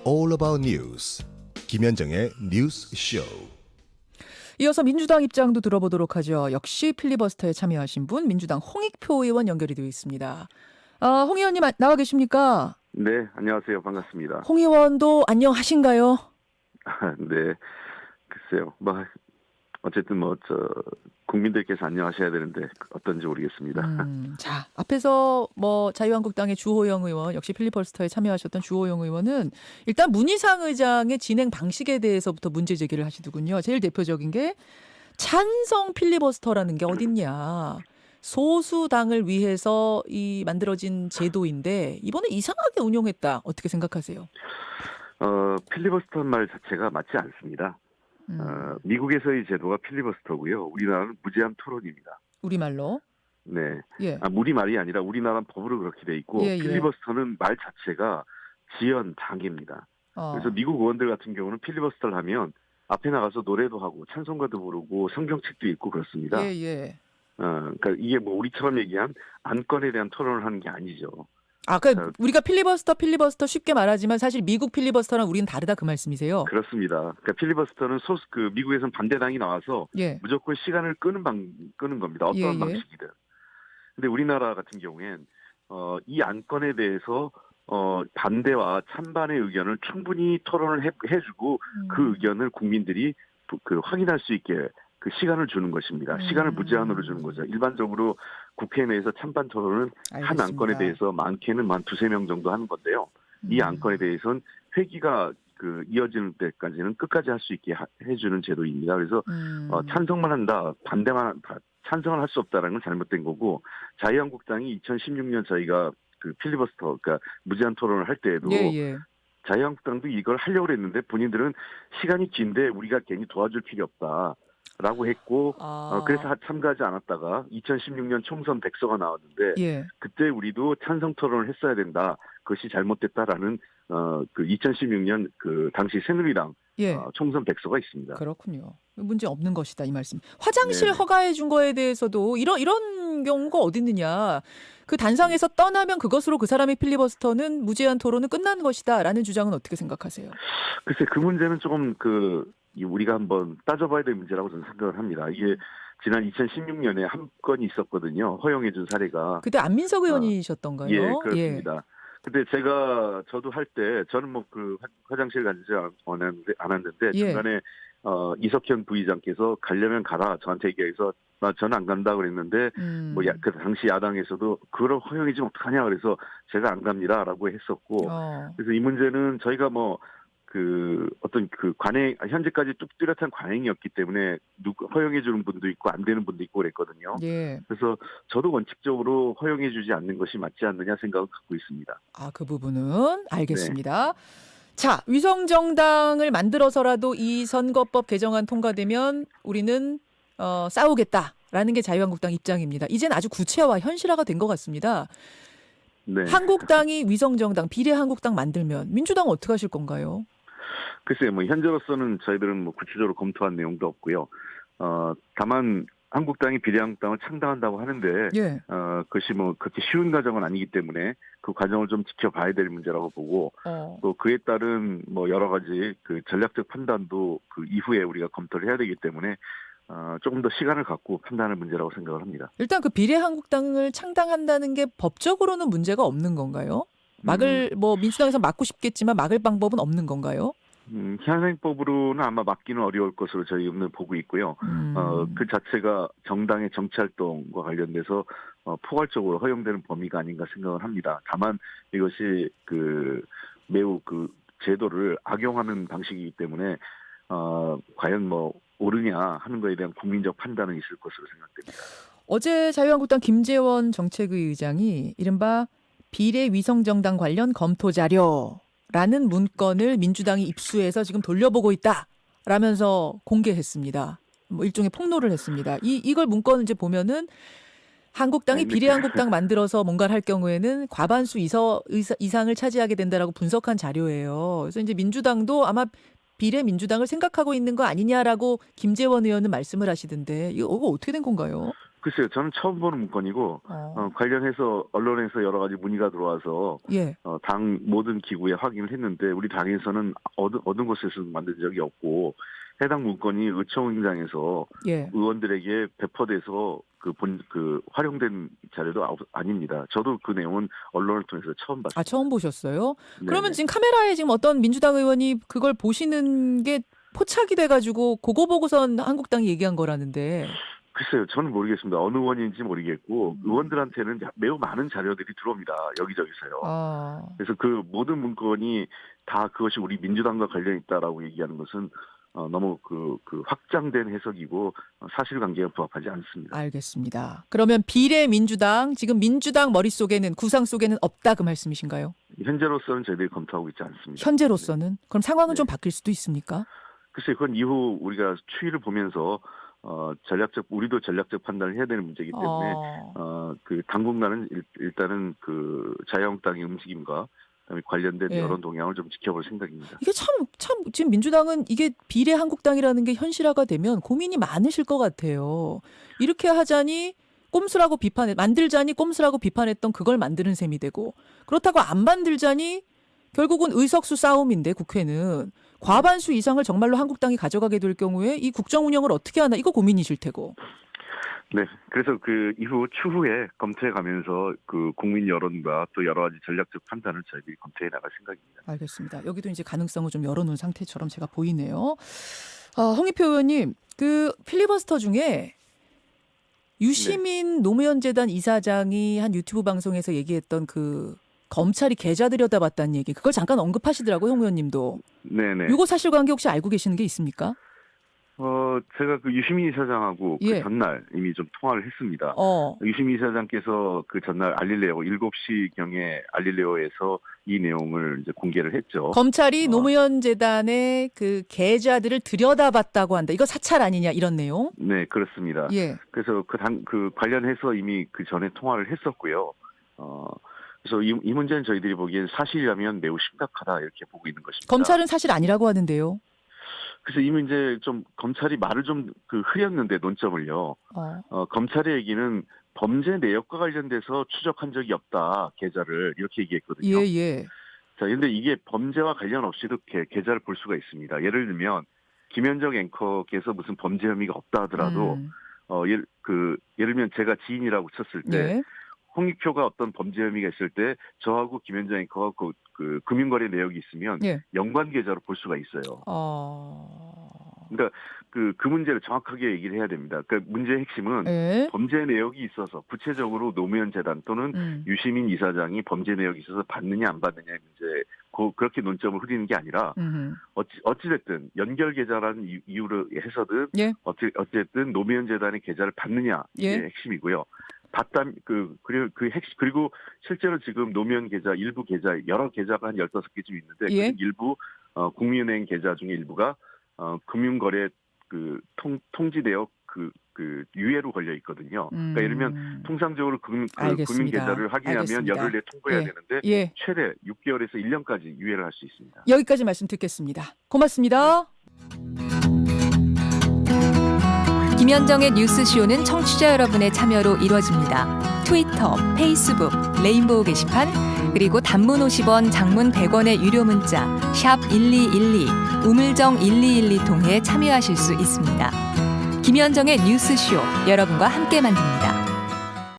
All About News 김현정의 뉴스 쇼. 이어서 민주당 입장도 들어보도록 하죠. 역시 필리버스터에 참여하신 분 민주당 홍익표 의원 연결이 되어 있습니다. 홍 의원님 나와 계십니까? 네, 안녕하세요. 반갑습니다. 홍 의원도 안녕하신가요? 네, 글쎄요. 어쨌든 국민들께서 안녕하셔야 되는데 어떤지 모르겠습니다. 자, 앞에서 자유한국당의 주호영 의원, 역시 필리버스터에 참여하셨던 주호영 의원은 일단 문희상 의장의 진행 방식에 대해서부터 문제 제기를 하시더군요. 제일 대표적인 게 찬성 필리버스터라는 게 어딨냐. 소수당을 위해서 만들어진 제도인데 이번에 이상하게 운용했다. 어떻게 생각하세요? 필리버스터 말 자체가 맞지 않습니다. 미국에서의 제도가 필리버스터고요. 우리나라는 무제한 토론입니다. 우리말로? 네. 예. 우리말이 아니라 우리나라는 법으로 그렇게 돼 있고 예. 필리버스터는 말 자체가 지연 당입니다. 그래서 미국 의원들 같은 경우는 필리버스터를 하면 앞에 나가서 노래도 하고 찬송가도 부르고 성경책도 읽고 그렇습니다. 예. 그러니까 이게 우리처럼 얘기한 안건에 대한 토론을 하는 게 아니죠. 그러니까 우리가 필리버스터 쉽게 말하지만 사실 미국 필리버스터랑 우리는 다르다 그 말씀이세요? 그렇습니다. 그러니까 필리버스터는 미국에서는 반대당이 나와서 무조건 시간을 끄는 겁니다. 어떠한 방식이든. 근데 우리나라 같은 경우엔 이 안건에 대해서 반대와 찬반의 의견을 충분히 토론을 해주고 그 의견을 국민들이 확인할 수 있게 그 시간을 주는 것입니다. 시간을 무제한으로 주는 거죠. 일반적으로 국회 내에서 찬반 토론은 알겠습니다. 한 안건에 대해서 많게는 한 두세 명 정도 하는 건데요. 이 안건에 대해서는 회기가 이어지는 때까지는 끝까지 할 수 있게 해주는 제도입니다. 그래서 찬성만 한다, 찬성을 할 수 없다라는 건 잘못된 거고, 자유한국당이 2016년 저희가 필리버스터, 그러니까 무제한 토론을 할 때에도 자유한국당도 이걸 하려고 했는데 본인들은 시간이 긴데 우리가 괜히 도와줄 필요 없다. 라고 했고 그래서 참가하지 않았다가 2016년 총선 백서가 나왔는데 그때 우리도 찬성 토론을 했어야 된다. 그것이 잘못됐다라는 2016년 당시 새누리당 총선 백서가 있습니다. 그렇군요. 문제 없는 것이다 이 말씀. 화장실 허가해 준 거에 대해서도 이런 경우가 어디 있느냐. 그 단상에서 떠나면 그것으로 그 사람의 필리버스터는 무제한 토론은 끝난 것이다라는 주장은 어떻게 생각하세요? 글쎄 그 문제는 조금 우리가 한번 따져봐야 될 문제라고 저는 생각을 합니다. 이게 지난 2016년에 한 건이 있었거든요. 허용해 준 사례가. 그때 안민석 의원이셨던가요? 예, 그렇습니다. 근데 저도 할 때 저는 화장실 가지 않았는데 중간에 이석현 부의장께서 가려면 가라 저한테 얘기해서 저는 안 간다 그랬는데 그 당시 야당에서도 그걸 허용해주면 어떡하냐 그래서 제가 안 갑니다라고 했었고 그래서 이 문제는 저희가 현재까지 뚜렷한 관행이었기 때문에 허용해주는 분도 있고 안 되는 분도 있고 그랬거든요. 그래서 저도 원칙적으로 허용해주지 않는 것이 맞지 않느냐 생각을 갖고 있습니다. 그 부분은 알겠습니다. 자, 위성정당을 만들어서라도 이 선거법 개정안 통과되면 우리는 싸우겠다라는 게 자유한국당 입장입니다. 이젠 아주 구체화, 현실화가 된 것 같습니다. 한국당이 위성정당, 비례한국당 만들면 민주당은 어떻게 하실 건가요? 글쎄요, 현재로서는 저희들은 구체적으로 검토한 내용도 없고요. 다만 한국당이 비례한국당을 창당한다고 하는데 그것이 그렇게 쉬운 과정은 아니기 때문에 그 과정을 좀 지켜봐야 될 문제라고 보고 또 그에 따른 여러 가지 전략적 판단도 그 이후에 우리가 검토를 해야 되기 때문에 조금 더 시간을 갖고 판단할 문제라고 생각을 합니다. 일단 비례한국당을 창당한다는 게 법적으로는 문제가 없는 건가요? 민주당에서 막고 싶겠지만 막을 방법은 없는 건가요? 현행법으로는 아마 막기는 어려울 것으로 저희는 보고 있고요. 그 자체가 정당의 정치활동과 관련돼서 포괄적으로 허용되는 범위가 아닌가 생각을 합니다. 다만 이것이 매우 제도를 악용하는 방식이기 때문에 과연 옳으냐 하는 것에 대한 국민적 판단은 있을 것으로 생각됩니다. 어제 자유한국당 김재원 정책위 의장이 이른바 비례위성정당 관련 검토자료라는 문건을 민주당이 입수해서 지금 돌려보고 있다라면서 공개했습니다. 일종의 폭로를 했습니다. 이걸 문건을 이제 보면은 한국당이 비례한국당 만들어서 뭔가를 할 경우에는 과반수 이상을 차지하게 된다라고 분석한 자료예요. 그래서 이제 민주당도 아마 비례민주당을 생각하고 있는 거 아니냐라고 김재원 의원은 말씀을 하시던데 이거 어떻게 된 건가요? 글쎄요, 저는 처음 보는 문건이고 관련해서 언론에서 여러 가지 문의가 들어와서 예. 당 모든 기구에 확인을 했는데 우리 당에서는 어느 곳에서 만든 적이 없고 해당 문건이 의총장에서 예. 의원들에게 배포돼서 활용된 자료도 아닙니다. 저도 그 내용은 언론을 통해서 처음 봤습니다. 아, 처음 보셨어요? 네네. 그러면 지금 카메라에 지금 어떤 민주당 의원이 그걸 보시는 게 포착이 돼가지고 그거 보고선 한국당이 얘기한 거라는데. 글쎄요, 저는 모르겠습니다. 어느 의원인지 모르겠고 의원들한테는 매우 많은 자료들이 들어옵니다. 여기저기서요. 아. 그래서 그 모든 문건이 다 그것이 우리 민주당과 관련 있다라고 얘기하는 것은 너무 그 확장된 해석이고 사실관계가 부합하지 않습니다. 알겠습니다. 그러면 비례 민주당, 지금 민주당 머릿속에는, 구상 속에는 없다 그 말씀이신가요? 현재로서는 저희들이 검토하고 있지 않습니다. 현재로서는? 그럼 상황은 네. 좀 바뀔 수도 있습니까? 글쎄요, 그건 이후 우리가 추이를 보면서 우리도 전략적 판단을 해야 되는 문제이기 때문에 당분간은 일단은 그 자유한국당의 움직임과 그다음에 관련된 예. 여론 동향을 좀 지켜볼 생각입니다. 이게 참 지금 민주당은 이게 비례 한국당이라는 게 현실화가 되면 고민이 많으실 것 같아요. 이렇게 하자니 꼼수라고 만들자니 꼼수라고 비판했던 그걸 만드는 셈이 되고, 그렇다고 안 만들자니 결국은 의석수 싸움인데 국회는 과반수 이상을 정말로 한국당이 가져가게 될 경우에 이 국정 운영을 어떻게 하나, 이거 고민이실 테고. 네, 그래서 그 이후 추후에 검토해 가면서 그 국민 여론과 또 여러 가지 전략적 판단을 저희들이 검토해 나갈 생각입니다. 알겠습니다. 여기도 이제 가능성을 좀 열어놓은 상태처럼 제가 보이네요. 홍익표 의원님, 그 필리버스터 중에 유시민 노무현 재단 이사장이 한 유튜브 방송에서 얘기했던 그 검찰이 계좌 들여다봤다는 얘기, 그걸 잠깐 언급하시더라고요, 홍 의원님도. 네네. 이거 사실관계 혹시 알고 계시는 게 있습니까? 제가 그 유시민 이사장하고 예. 그 전날 이미 좀 통화를 했습니다. 유시민 이사장께서 그 전날 알릴레오 7시경에 알릴레오에서 이 내용을 이제 공개를 했죠. 검찰이 노무현 재단의 그 계좌들을 들여다봤다고 한다. 이거 사찰 아니냐, 이런 내용? 네, 그렇습니다. 예. 그래서 그 관련해서 이미 그 전에 통화를 했었고요. 그래서 이 문제는 저희들이 보기엔 사실이라면 매우 심각하다 이렇게 보고 있는 것입니다. 검찰은 사실 아니라고 하는데요. 그래서 이 문제 좀 검찰이 말을 좀 흐렸는데 논점을요. 검찰의 얘기는 범죄 내역과 관련돼서 추적한 적이 없다, 계좌를 이렇게 얘기했거든요. 예. 자, 근데 이게 범죄와 관련 없이도 계좌를 볼 수가 있습니다. 예를 들면 김현정 앵커께서 무슨 범죄 혐의가 없다 하더라도 예를 들면 제가 지인이라고 쳤을 때. 예. 홍익표가 어떤 범죄 혐의가 있을 때 저하고 김현정 앵커가 그 금융거래 내역이 있으면 예. 연관 계좌로 볼 수가 있어요. 그러니까 그 문제를 정확하게 얘기를 해야 됩니다. 그러니까 문제의 핵심은 예. 범죄 내역이 있어서 구체적으로 노무현 재단 또는 유시민 이사장이 범죄 내역이 있어서 받느냐 안 받느냐의 문제, 그렇게 논점을 흐리는 게 아니라 어찌됐든 연결 계좌라는 이유로 해서든 예. 어찌됐든 노무현 재단의 계좌를 받느냐 이게 예. 핵심이고요. 그리고 실제로 지금 노무현 계좌, 일부 계좌, 여러 계좌가 한 15개쯤 있는데 예. 그 일부 국민은행 계좌 중에 일부가 금융거래 통지 내역 유예로 걸려 있거든요. 그러니까 예를 들면 통상적으로 금융 계좌를 확인하면 알겠습니다. 열흘 내에 통보해야 예. 되는데 예. 최대 6개월에서 1년까지 유예를 할 수 있습니다. 여기까지 말씀 듣겠습니다. 고맙습니다. 김현정의 뉴스쇼는 청취자 여러분의 참여로 이루어집니다. 트위터, 페이스북, 레인보우 게시판, 그리고 단문 50원, 장문 100원의 유료 문자 샵 1212, 우물정 1212 통해 참여하실 수 있습니다. 김현정의 뉴스쇼, 여러분과 함께 만듭니다.